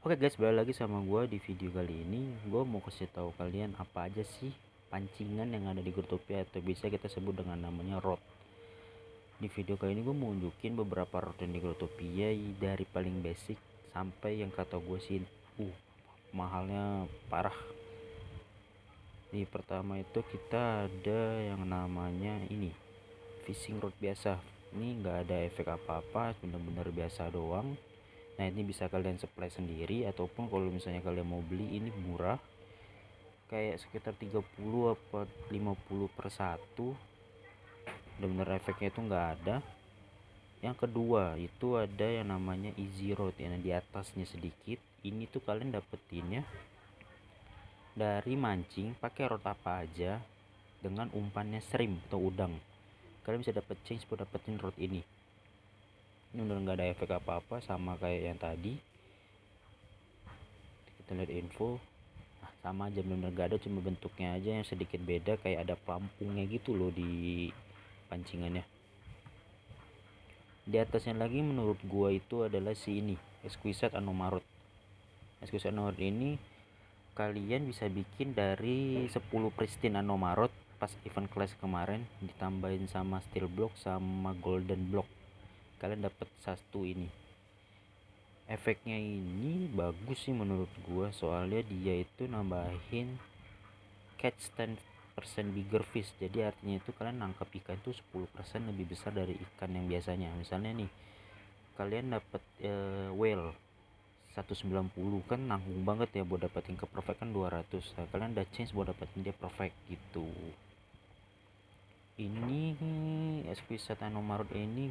Oke guys, balik lagi sama gue di video kali ini. Gue mau kasih tahu kalian apa aja sih pancingan yang ada di Growtopia atau bisa kita sebut dengan namanya rod. Di video kali ini gue mau nunjukin beberapa rod yang di Growtopia dari paling basic sampai yang kata gue sih mahalnya parah. Di pertama itu kita ada yang namanya ini fishing rod biasa. Ini nggak ada efek apa-apa, bener-bener biasa doang. Nah, ini bisa kalian supply sendiri ataupun kalau misalnya kalian mau beli, ini murah, kayak sekitar 30 apa 50 per satu. Bener-bener efeknya itu nggak ada. Yang kedua itu ada yang namanya easy rod yang di atasnya sedikit. Ini tuh kalian dapetinnya dari mancing pakai rod apa aja dengan umpannya shrimp atau udang. Kalian bisa dapet change buat dapetin rod ini. Ini bener nggak ada efek apa-apa, sama kayak yang tadi. Kita lihat info, sama aja, bener gak ada, cuma bentuknya aja yang sedikit beda, kayak ada pelampungnya gitu loh di pancingannya. Di atasnya lagi menurut gua itu adalah si ini Exquisite Anomarot. Exquisite Anomarot ini kalian bisa bikin dari 10 pristine Anomarot pas event class kemarin, ditambahin sama steel block sama golden block, kalian dapat satu ini. Efeknya ini bagus sih menurut gua, soalnya dia itu nambahin catch 10% bigger fish. Jadi artinya itu kalian nangkap ikan itu 10% lebih besar dari ikan yang biasanya. Misalnya nih, kalian dapat whale 190, kan nanggung banget ya buat dapetin ke perfect kan 200. Nah, kalian ada chance buat dapetin dia perfect gitu. Ini Exquisite Anomarot ini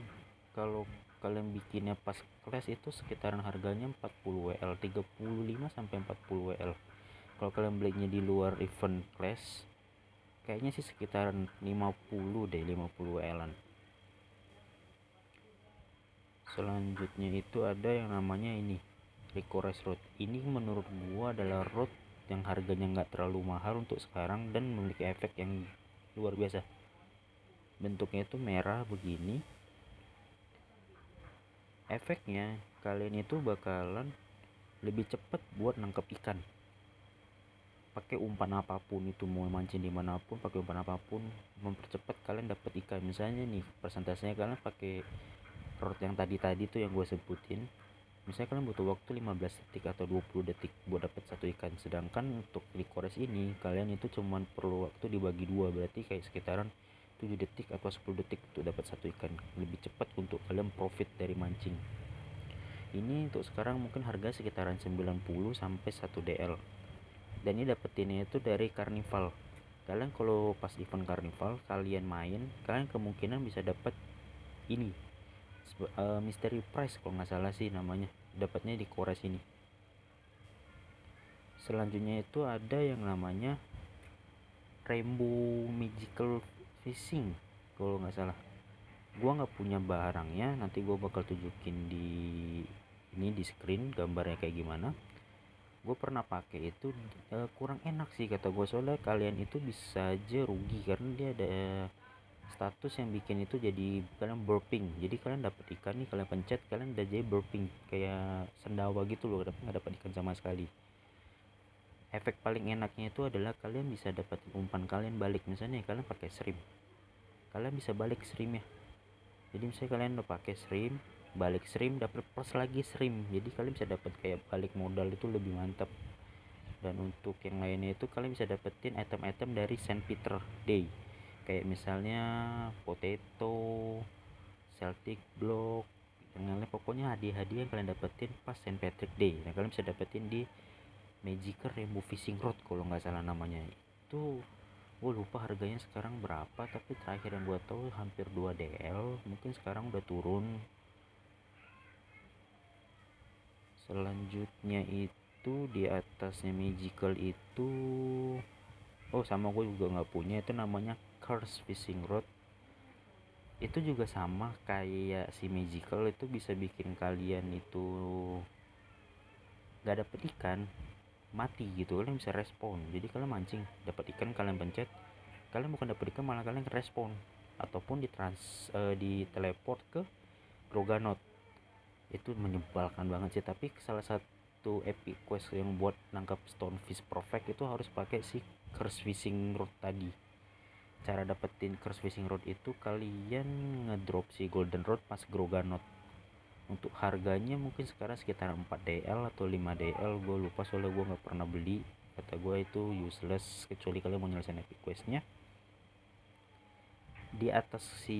kalau kalian bikinnya pas kelas itu sekitaran harganya 40 WL, 35 sampai 40 WL. Kalau kalian belinya di luar event class kayaknya sih sekitaran 50 deh, 50 WL-an. Selanjutnya itu ada yang namanya ini Licorice Rod. Ini menurut gua adalah rod yang harganya nggak terlalu mahal untuk sekarang dan memiliki efek yang luar biasa. Bentuknya itu merah begini. Efeknya kalian itu bakalan lebih cepat buat nangkep ikan. Pakai umpan apapun, itu mau mancing dimanapun, pakai umpan apapun, mempercepat kalian dapat ikan. Misalnya nih, persentasenya kalian pakai rod yang tadi tuh yang gue sebutin, misalnya kalian butuh waktu 15 detik atau 20 detik buat dapat satu ikan, sedangkan untuk licorice ini kalian itu cuman perlu waktu dibagi dua, berarti kayak sekitaran 7 detik atau 10 detik untuk dapat satu ikan. Lebih cepat untuk kalian profit dari mancing. Ini untuk sekarang mungkin harga sekitaran 90 sampai 1 DL. Dan ini dapetinnya itu dari Carnival. Kalian kalau pas event Carnival kalian main, kalian kemungkinan bisa dapat ini mystery prize kalau nggak salah sih namanya, dapatnya di Kores ini. Selanjutnya itu ada yang namanya Rainbow Magical Fishing kalau nggak salah. Gua nggak punya barangnya, nanti gua bakal tunjukin di ini di screen gambarnya kayak gimana. Gue pernah pakai itu, kurang enak sih kata gue, soalnya kalian itu bisa aja rugi karena dia ada status yang bikin itu jadi kalian burping. Jadi kalian dapat ikan nih, kalian pencet, kalian udah jadi burping kayak sendawa gitu loh, nggak dapat ikan sama sekali. Efek paling enaknya itu adalah kalian bisa dapat umpan kalian balik. Misalnya kalian pakai shrimp, kalian bisa balik shrimpnya. Jadi misalnya kalian udah pakai shrimp, balik shrimp dapat plus lagi shrimp, jadi kalian bisa dapat kayak balik modal, itu lebih mantap. Dan untuk yang lainnya itu kalian bisa dapetin item-item dari Saint Peter Day, kayak misalnya potato, Celtic block, yang lain, pokoknya hadiah-hadiah yang kalian dapetin pas Saint Patrick Day. Nah, kalian bisa dapetin di Magical Rainbow Fishing Rod kalau nggak salah namanya. Itu gue lupa harganya sekarang berapa, tapi terakhir yang gue tahu hampir 2 DL, mungkin sekarang udah turun. Selanjutnya itu di atasnya Magical itu, oh sama gue juga nggak punya, itu namanya Curse Fishing Rod. Itu juga sama kayak si Magical, itu bisa bikin kalian itu nggak dapet ikan, mati gitu. Kalian bisa respon, jadi kalian mancing dapat ikan, kalian pencet, kalian bukan dapat ikan, malah kalian respon ataupun di teleport ke Roganot. Itu menyebalkan banget sih, tapi salah satu satu epic quest yang buat nangkap stonefish perfect itu harus pakai si curse fishing rod tadi. Cara dapetin curse fishing rod itu kalian ngedrop si golden rod pas Groganot. Untuk harganya mungkin sekarang sekitar 4 DL atau 5 DL, gue lupa soalnya gue nggak pernah beli. Kata gue itu useless kecuali kalian mau nyelesain epic questnya. Di atas si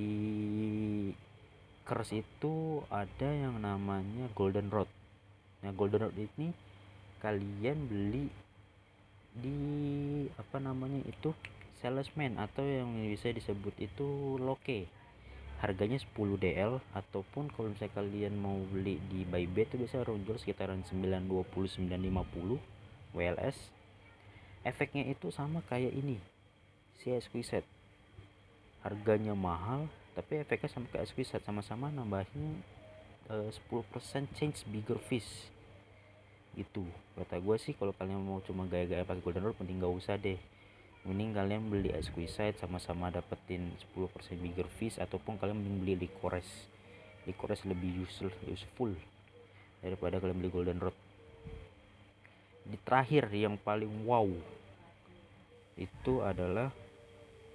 curse itu ada yang namanya golden rod. Nah golden rod ini kalian beli di apa namanya itu salesman atau yang bisa disebut itu loke. Harganya 10 DL, ataupun kalau misalnya kalian mau beli di Bybet itu biasa jual sekitaran 920 950 WLS. Efeknya itu sama kayak ini si Exquisite, harganya mahal tapi efeknya sama kayak Exquisite, sama-sama nambahin 10% change bigger fish gitu. Kata gue sih kalau kalian mau cuma gaya-gaya pakai golden rod mending gak usah deh, mending kalian beli Exquisite sama-sama dapetin 10% bigger fish, ataupun kalian mending beli Licorice. Licorice lebih useful daripada kalian beli golden rod. Di terakhir yang paling wow itu adalah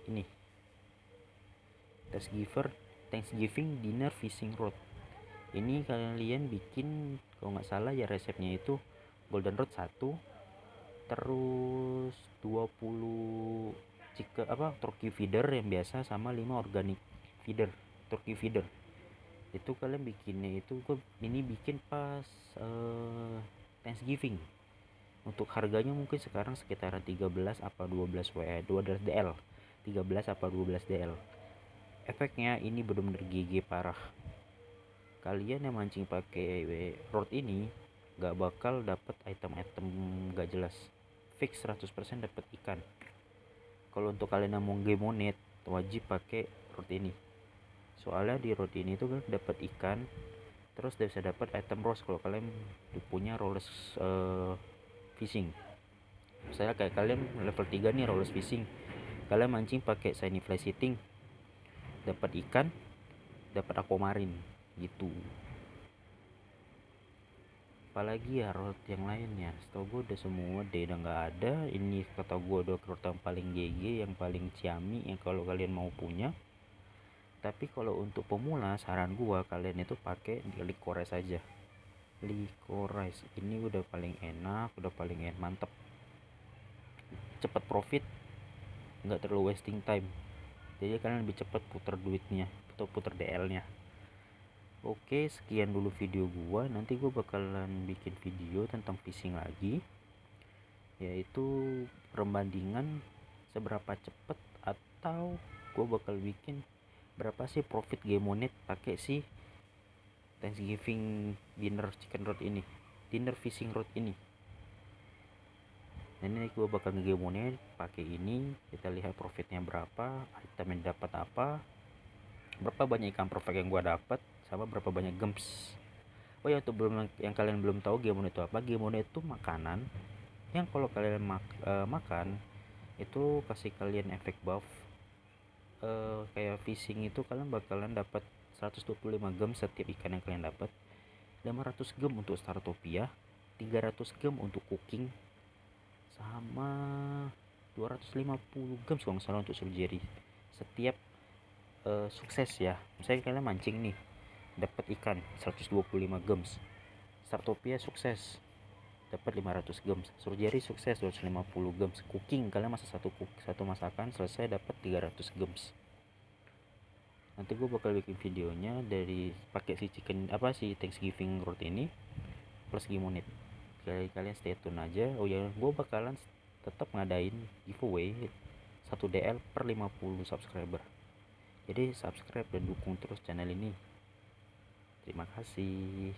ini Thanksgiving dinner fishing rod. Ini kalian bikin kalau nggak salah ya resepnya itu golden rod 1, terus 20 turkey feeder yang biasa, sama 5 organic feeder, turkey feeder. Itu kalian bikinnya itu ini bikin pas Thanksgiving. Untuk harganya mungkin sekarang sekitaran 13 apa 12 DL. 13 apa 12 DL. Efeknya ini benar-benar GG parah. Kalian yang mancing pakai rod ini gak bakal dapat item-item gak jelas. Fix 100% dapat ikan. Kalau untuk kalian yang mau game monet wajib pakai rod ini. Soalnya di rod ini tuh dapat ikan, terus bisa dapat item rose kalau kalian punya rollers fishing. Misalnya kayak kalian level 3 nih rollers fishing, kalian mancing pakai shiny fly sitting, dapat ikan, dapat aquamarine gitu. Apalagi ya rod yang lainnya, setahu gue udah semua deh, udah nggak ada. Ini kata gue udah rod yang paling GG, yang paling ciami yang kalau kalian mau punya. Tapi kalau untuk pemula saran gue kalian itu pakai Licorice aja. Licorice ini udah paling enak, udah paling mantep, cepat profit, nggak terlalu wasting time. Jadi kalian lebih cepat putar duitnya atau putar DL nya. Oke, sekian dulu video gua. Nanti gua bakalan bikin video tentang fishing lagi, yaitu perbandingan seberapa cepet, atau gua bakal bikin berapa sih profit game monet pakai si Thanksgiving dinner fishing rod ini. Nah, ini gue bakal nge-game monet pakai ini, kita lihat profitnya berapa, item yang dapat apa, berapa banyak ikan perfect yang gue dapat, sama berapa banyak gems. Oh ya, untuk yang kalian belum tahu game monet itu apa, game monet itu makanan yang kalau kalian makan itu kasih kalian efek buff. Kayak fishing itu kalian bakalan dapat 125 gem setiap ikan yang kalian dapat, 500 gem untuk Startopia, 300 gem untuk cooking, sama 250 gem kalau nggak salah untuk surgery setiap sukses ya. Misalnya kalian mancing nih dapat ikan 125 gems, Startopia sukses dapat 500 gems, surgery sukses 250 gems, cooking kalian masak satu masakan selesai dapat 300 gems. Nanti gue bakal bikin videonya dari pakai si Thanksgiving rod ini plus gimonit. Kalian stay tune aja. Oh ya, gue bakalan tetap ngadain giveaway 1 DL per 50 subscriber. Jadi subscribe dan dukung terus channel ini. Terima kasih.